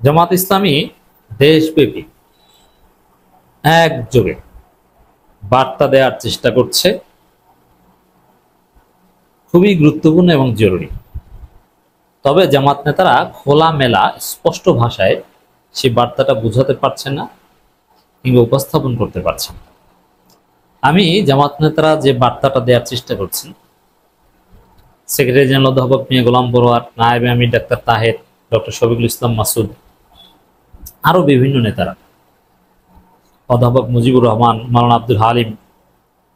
জামাত ইসলামী দেশব্যাপী একযোগে বার্তা দেওয়ার চেষ্টা করছে, খুবই গুরুত্বপূর্ণ এবং জরুরি। তবে জামাত নেতারা খোলামেলা স্পষ্ট ভাষায় সেই বার্তাটা বোঝাতে পারছেন না কিংবা উপস্থাপন করতে পারছেন। আমি জামাত নেতারা যে বার্তাটা দেওয়ার চেষ্টা করছেন, সেক্রেটারি জেনারেল অধ্যাপক মিয়া গোলাম পরোয়ার, নায়েবে আমির ডাক্তার তাহের, ডক্টর শফিকুল ইসলাম মাসুদ, আরো বিভিন্ন নেতারা, অধ্যাপক মুজিবুর রহমান, মাওলানা আব্দুল হালিম,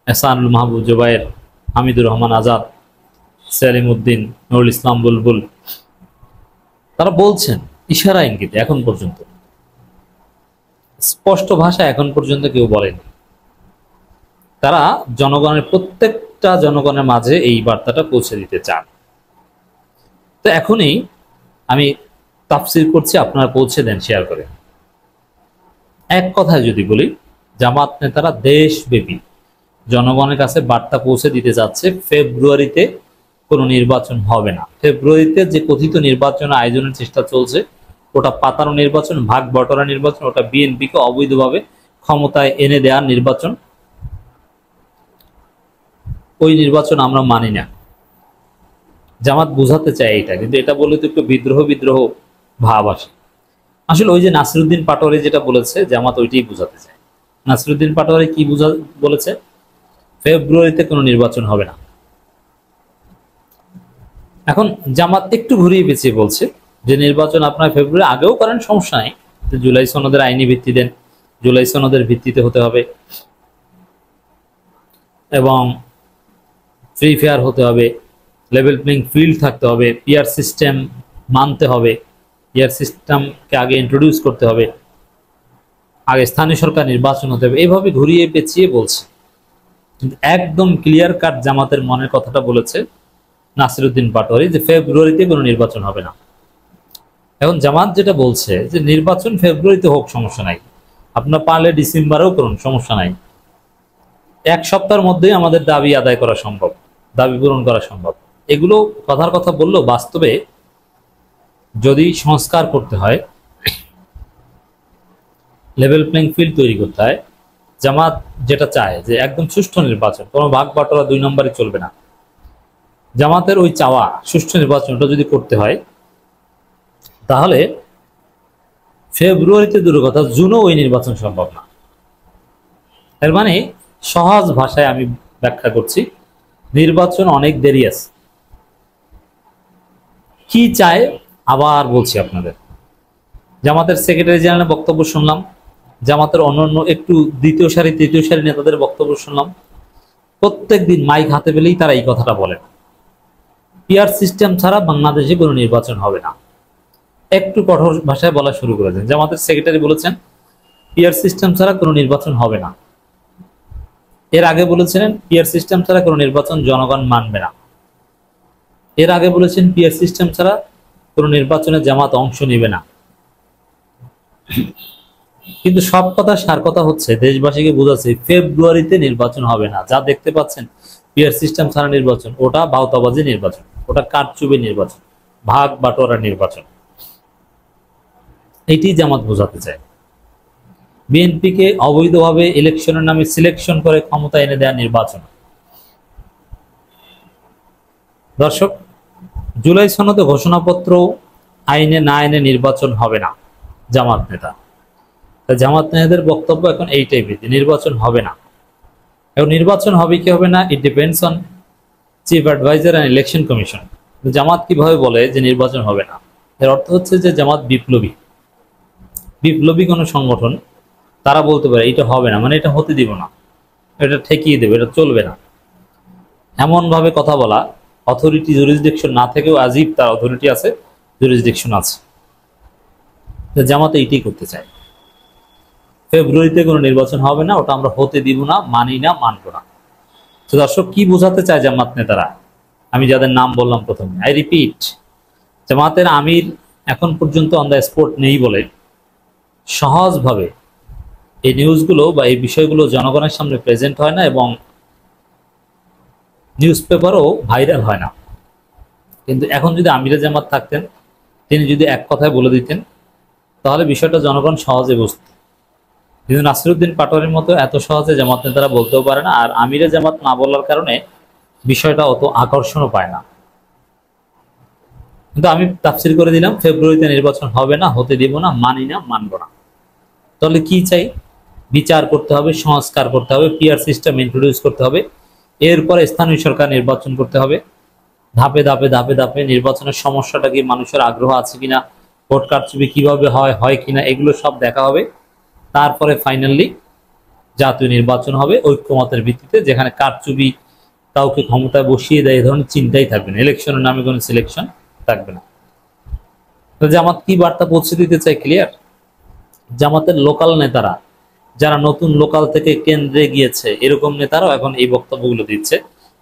এহসানুল মাহবুব জুবায়ের, হামিদুর রহমান আজাদ, সেলিম উদ্দিন, নুরুল ইসলাম বুলবুল, তারা বলছেন ইশারা ইঙ্গিতে, এখন পর্যন্ত স্পষ্ট ভাষা এখন পর্যন্ত কেউ বলেনি। তারা প্রত্যেকটা জনগণের মাঝে এই বার্তাটা পৌঁছে দিতে চান। তো এখনই আমি তাফসির করছি, আপনারা পৌঁছে দেন শেয়ার করে। এক কথায় যদি বলি, জামাত নেতারা দেশব্যাপী জনগণের কাছে বার্তা পৌঁছে দিতে যাচ্ছে ফেব্রুয়ারিতে কোনো নির্বাচন হবে না। ফেব্রুয়ারিতে যে কথিত নির্বাচন আয়োজনের চেষ্টা চলছে, ওটা পাতানো নির্বাচন, ভাগ বটরা নির্বাচন, ওটা বিএনপিকে অবৈধভাবে ক্ষমতায় এনে দেওয়ার নির্বাচন। ওই নির্বাচন আমরা মানি না। জামাত বুঝাতে চায় এটা, কিন্তু এটা বললে তো একটু বিদ্রোহ বিদ্রোহ ভাব আসে। আসলে ওই যে নাসিরুদ্দিন পাটোয়ারি যেটা বলেছে, জামাত ওইটাই বুঝাতে চায়। নাসিরুদ্দিন পাটোয়ারি কি বলেছে? ফেব্রুয়ারিতে কোনো নির্বাচন হবে না। এখন জামাত একটু ঘুরিয়ে পেঁচিয়ে বলছে যে নির্বাচন আপনার ফেব্রুয়ারি আগেও করেন, সমস্যা নেই, জুলাই সনদের আইনি ভিত্তি দেন, জুলাই সনদের ভিত্তিতে হতে হবে এবং ফ্রি ফেয়ার হতে হবে, লেভেল প্লেইং ফিল্ড থাকতে হবে, পিআর সিস্টেম মানতে হবে, পিআর সিস্টেমকে আগে ইন্ট্রোডিউস করতে হবে, আগে স্থানীয় সরকার নির্বাচন হতে হবে। এইভাবে ঘুরিয়ে পেঁচিয়ে বলছে, কিন্তু একদম ক্লিয়ার কাট জামাতের মনের কথাটা বলেছে নাসিরুদ্দিন পাটোয়ারি যে ফেব্রুয়ারিতে কোনো নির্বাচন হবে না। এখন জামাত যেটা বলছে যে নির্বাচন ফেব্রুয়ারিতে হোক, সমস্যা নাই, আপনার পারলে ডিসেম্বরেও করুন, সমস্যা নাই, এক সপ্তাহের মধ্যেই আমাদের দাবি আদায় করা সম্ভব, দাবি পূরণ করা সম্ভব। এগুলো কথার কথা বললেও বাস্তবে যদি সংস্কার করতে হয়, লেভেল প্লেইং ফিল্ড তৈরি করতে হয়, জামাত যেটা চায় যে একদম সুষ্ঠু নির্বাচন, কোনো ভাগ বাটোয়ারা দুই নম্বরে চলবে না। জামাতের ওই চাওয়া সুষ্ঠু নির্বাচনটা যদি করতে হয়, তাহলে ফেব্রুয়ারিতে দূর কথা, জুনও ওই নির্বাচন সম্ভব না। এর মানে সহজ ভাষায় আমি ব্যাখ্যা করছি, নির্বাচন অনেক দেরি আছে। কি চায় আবার বলছি আপনাদের, জামাতের সেক্রেটারি জেনারেলের বক্তব্য শুনলাম, জামাতের অন্যান্য একটু দ্বিতীয় সারি তৃতীয় সারি নেতাদের বক্তব্য শুনলাম। প্রত্যেক দিন মাইক হাতে পেলেই তারা এই কথাটা বলেন, পিআর সিস্টেম ছাড়া বাংলাদেশে কোনো নির্বাচন হবে না। একটু কঠোর ভাষায় বলা শুরু করেছেন। জামাতের সেক্রেটারি বলেছেন পিআর সিস্টেম ছাড়া কোনো নির্বাচন হবে না। এর আগে বলেছিলেন পিআর সিস্টেম ছাড়া কোনো নির্বাচন জনগণ মানবে না। এর আগে বলেছেন পিআর সিস্টেম ছাড়া কোনো নির্বাচনে জামাত অংশ নেবে না। কিন্তু সব কথা সার কথা হচ্ছে, দেশবাসীকে বোঝাচ্ছে ফেব্রুয়ারিতে নির্বাচন হবে না। যা দেখতে পাচ্ছেন পিআর সিস্টেম ছাড়া নির্বাচন, ওটা বাউতাবাজি নির্বাচন, ওটা কারচুপি নির্বাচন, ভাগ বাটোয়ারা নির্বাচন। এটি জামাত বোঝাতে চায়। বিএনপিকে অবৈধভাবে ইলেকশনের নামে সিলেকশন করে ক্ষমতা এনে দেওয়া নির্বাচন। দর্শক, জুলাই সনদে ঘোষণাপত্র আইনে না এনে নির্বাচন হবে না জামাত নেতা। জামাত নেতাদের বক্তব্য এখন এই টাইপের, নির্বাচন হবে না। এখন নির্বাচন হবে কি হবে না, it depends on chief adviser and election commission. Jamaat কিভাবে বলে যে নির্বাচন হবে না, এর অর্থ হচ্ছে যে জামাত বিপ্লবী কোনো সংগঠন, তারা বলতে পারে এটা হবে না, মানে এটা হতে দিব না, এটা ঠেকিয়ে দেবে, এটা চলবে না। এমন ভাবে কথা বলা, অথরিটি জুরিসডিকশন না থেকেও আজীব তার অথরিটি আছে, জুরিসডিকশন আছে। জামাত এইটাই করতে চায়, ফেব্রুয়ারিতে কোনো নির্বাচন হবে না, ওটা আমরা হতে দিব না, মানি না, মানব না। তো দর্শক, কি বোঝাতে চায় জামাত নেতারা? আমি যাদের নাম বললাম প্রথমে, আই রিপিট, জামাতের আমির এখন পর্যন্ত অন দ্য স্পট নেই বলে সহজভাবে এই নিউজগুলো বা এই বিষয়গুলো জনগণের সামনে প্রেজেন্ট হয় না এবং নিউজ পেপারও ভাইরাল হয় না। কিন্তু এখন যদি আমিরে জামাত থাকতেন, তিনি যদি এক কথায় বলে দিতেন তাহলে বিষয়টা জনগণ সহজে বুঝত। কিন্তু নাসিরউদ্দিন পাটোয়ারির মতো এত সহজে জামাত নেতারা বলতেও পারে না, আর আমিরে জামাত না বলার কারণে বিষয়টা অত আকর্ষণও পায় না। কিন্তু আমি তাফসির করে দিলাম ফেব্রুয়ারিতে নির্বাচন হবে না, হতে দিব না, মানি না, মানব না। তাহলে কি চাই? বিচার করতে হবে, সংস্কার করতে হবে, পিআর সিস্টেম ইন্ট্রোডিউস করতে হবে, এরপরে স্থানীয় সরকার নির্বাচন করতে হবে। ধাপে ধাপে ধাপে ধাপে নির্বাচনের সমস্যাটা কি, মানুষের আগ্রহ আছে কিনা, ভোট কারচুপি কিভাবে হয় কিনা, এগুলো সব দেখা হবে। তারপরে ফাইনালি জাতীয় নির্বাচন হবে ঐক্যমতের ভিত্তিতে, যেখানে কারচুপি কাউকে ক্ষমতায় বসিয়ে দেয় এই ধরনের চিন্তাই থাকবে না, ইলেকশনের নামে কোনো সিলেকশন থাকবে না। জামাত কি বার্তা পৌঁছে দিতে চাই ক্লিয়ার? জামাতের লোকাল নেতারা, যারা নতুন লোকাল থেকে কেন্দ্রে গিয়েছে, এরকম নেতারাও এখন এই বক্তব্যগুলো দিচ্ছে,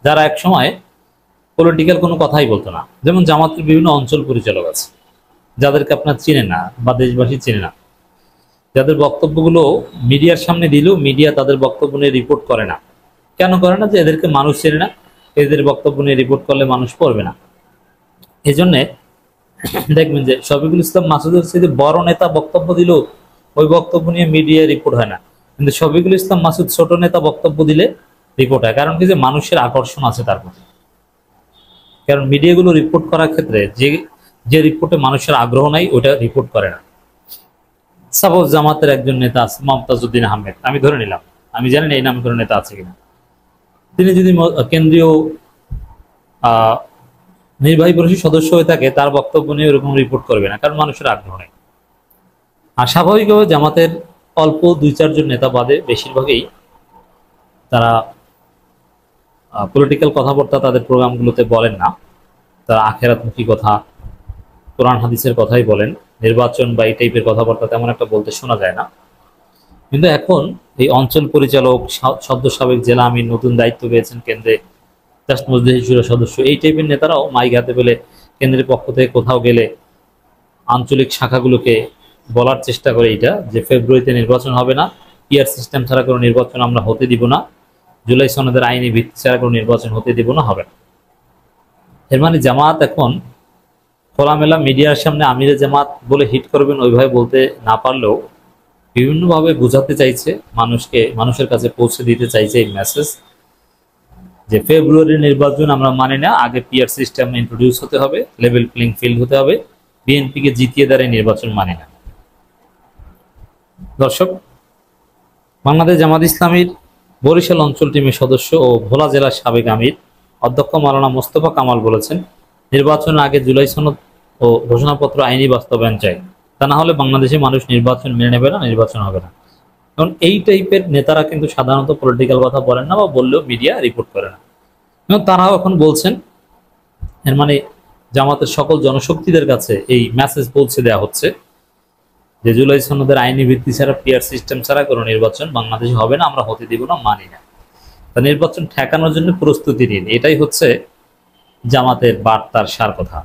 যারা এক সময় পলিটিক্যাল কোনো কথাই বলতো না। যেমন জামাতের বিভিন্ন অঞ্চল পরিচালক আছে যাদেরকে আপনার চিনে না বা দেশবাসী চিনে না, যাদের বক্তব্যগুলো মিডিয়ার সামনে দিলেও মিডিয়া তাদের বক্তব্য নিয়ে রিপোর্ট করে না। কেন করে না? যে এদেরকে মানুষ চেনে না, এদের বক্তব্য নিয়ে রিপোর্ট করলে মানুষ পড়বে না। এই জন্যে দেখবেন যে শফিকুল ইসলাম মাসুদের সাথে বড় নেতা বক্তব্য দিল, ওই বক্তব্য নিয়ে মিডিয়া রিপোর্ট হয় না। কিন্তু শফিকুল ইসলাম মাসুদ ছোট নেতা বক্তব্য দিলে রিপোর্ট হয়। কারণ কি? যে মানুষের আকর্ষণ আছে তার প্রতি। কারণ মিডিয়াগুলো রিপোর্ট করার ক্ষেত্রে যে রিপোর্টে মানুষের আগ্রহ নাই, ওটা রিপোর্ট করে না। সাপোজ জামাতের একজন নেতা আছে মমতাজউদ্দিন আহমেদ, আমি ধরে নিলাম, আমি জানি না এই নামে কোনো নেতা আছে কিনা। তিনি যদি কেন্দ্রীয় নির্বাহী পরিষদ সদস্য হয়ে থাকে, তার বক্তব্য নিয়ে ওরকম রিপোর্ট করবে না, কারণ মানুষের আগ্রহ নেই। আর স্বাভাবিকভাবে জামাতের অল্প 2-4 জন নেতা বাদে বেশিরভাগই তারা পলিটিক্যাল কথাবার্তা তাদের প্রোগ্রামগুলোতে বলেন না। তারা আখেরাতমুখী কথা, কোরআন হাদিসের কথাই বলেন, নির্বাচন বা এই টাইপের কথাবার্তা তেমন একটা বলতে শোনা যায় না। কিন্তু এখন এই অঞ্চল পরিচালক, সদ্য সাবেক জেলা আমির, নতুন দায়িত্ব পেয়েছেন কেন্দ্রে, জাস্ট মজলিস জুরা সদস্য, এই টাইপের নেতারাও মাইক হাতে পেলে কেন্দ্রের পক্ষ থেকে কোথাও গেলে আঞ্চলিক শাখাগুলোকে বলার চেষ্টা করে এইটা, যে ফেব্রুয়ারিতে নির্বাচন হবে না, পিআর সিস্টেম ছাড়া কোনো নির্বাচন আমরা হতে দিব না, জুলাই সনদের আইনি ভিত্তি ছাড়া কোনো নির্বাচন হতে দিব না, হবে না। এর মানে জামাত এখন খোলামেলা মিডিয়ার সামনে আমিরে জামাত বলে হিট করবেন ওইভাবে বলতে না পারলেও বিভিন্নভাবে বোঝাতে চাইছে মানুষকে, মানুষের কাছে পৌঁছে দিতে চাইছে এই মেসেজ, যে ফেব্রুয়ারির নির্বাচন আমরা মানি না, আগে পিআর সিস্টেম ইন্ট্রোডিউস হতে হবে, লেভেল প্লেইং ফিল্ড হতে হবে, বিএনপিকে জিতিয়ে দ্বারা নির্বাচন মানি না। দর্শক, বাংলাদেশ জামাত ইসলামীর বরিশাল অঞ্চল টিমের সদস্য ও ভোলা জেলার সাবেক আমির অধ্যক্ষ মাওলানা মোস্তফা কামাল বলেছেন, নির্বাচনের আগে জুলাই সনদ ও ঘোষণাপত্র আইনি বাস্তবায়ন চাই, তা না হলে বাংলাদেশের মানুষ নির্বাচন মেনে নেবে না, নির্বাচন হবে না। কারণ এই টাইপের নেতারা কিন্তু সাধারণত পলিটিক্যাল কথা বলেন না, বা বললেও মিডিয়া রিপোর্ট করে না। এবং তারাও এখন বলছেন, এর মানে জামাতের সকল জনশক্তিদের কাছে এই মেসেজ পৌঁছে দেওয়া হচ্ছে যে জুলাই সনদের আইনি ভিত্তি ছাড়া, পিআর সিস্টেম ছাড়া কোনো নির্বাচন বাংলাদেশে হবে না, আমরা হতে দিব না, মানি না। তা নির্বাচন ঠেকানোর জন্য প্রস্তুতি নিন, এটাই হচ্ছে জামাতের বার্তার সার কথা।